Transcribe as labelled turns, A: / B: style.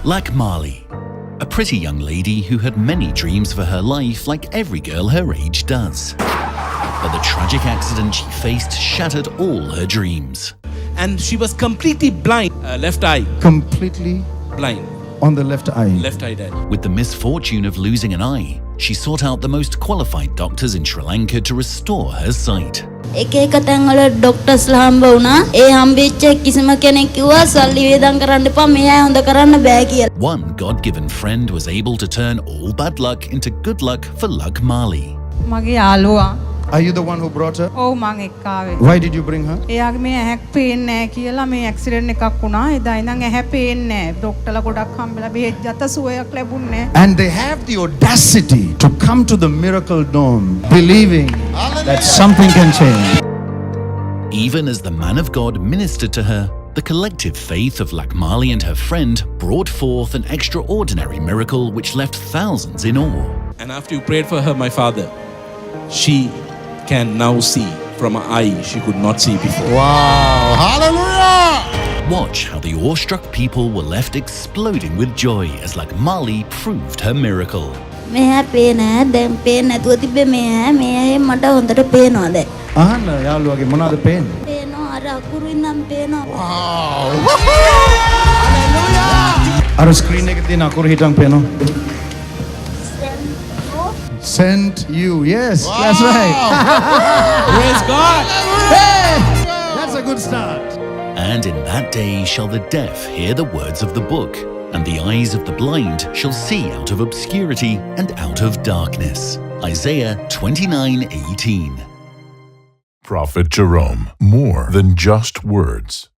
A: Lakmali, a pretty young lady who had many dreams for her life like every girl her age does. But the tragic accident she faced shattered all her dreams.
B: And she was completely blind, left eye,
C: Completely
B: blind,
C: on the left eye.
B: left eye dead.
A: With the misfortune of losing an eye, she sought out the most qualified doctors in Sri Lanka to restore her sight.
D: එක එක තැන්වල ඩොක්ටර්ස්ලා හම්බ වුණා. ඒ හම්බෙච්ච කිසිම කෙනෙක් කිව්වා සල්ලි වේදම් කරන්න එපා මේ අය හොඳ කරන්න බෑ කියලා.
A: One God-given friend was able to turn all bad luck into good luck for Lakmali.
E: මගේ යාළුවා
C: Are you the one who brought her?
E: ඔව් මං එක්ක ආවේ.
C: Why did you bring her?
E: එයාගේ මේ ඇහැක් පේන්නේ නැහැ කියලා මේ ඇක්සිඩන්ට් එකක් වුණා. එදා ඉඳන් ඇහැ පේන්නේ නැහැ. ડોක්ටර්ලා ගොඩක් හම්බෙලා බෙහෙත් ගත්ත සුවයක් ලැබුණේ නැහැ.
C: And they have the audacity to come to the miracle dome believing that something can change.
A: Even as the man of God ministered to her, the collective faith of Lakmali and her friend brought forth an extraordinary miracle which left thousands in awe.
B: And after you prayed for her, my father, she can now see from her eye she could not see before.
C: Wow! Hallelujah!
A: Watch how the awestruck people were left exploding with joy as Lakmali proved her miracle.
D: මෙහා පේන ඈ දැන් පේන්නේ නැතුව තිබ්බේ මේ ඈ මේ ඈ මට හොඳට පේනවා දැන්.
C: අහන්න යාළුවාගේ මොනවද පේන්නේ?
D: පේනවා අර අකුරු ඉන්නම් පේනවා.
C: අර ස්ක්‍රීන් එකේ තියෙන අකුරු හිටන් පේනවා. Sent you. Yes, that's right.
B: Praise God!
C: Hey! That's a good start.
A: And in that day shall the deaf hear the words of the book, and the eyes of the blind shall see out of obscurity and out of darkness. Isaiah 29:18.
F: Prophet Jerome, more than just words.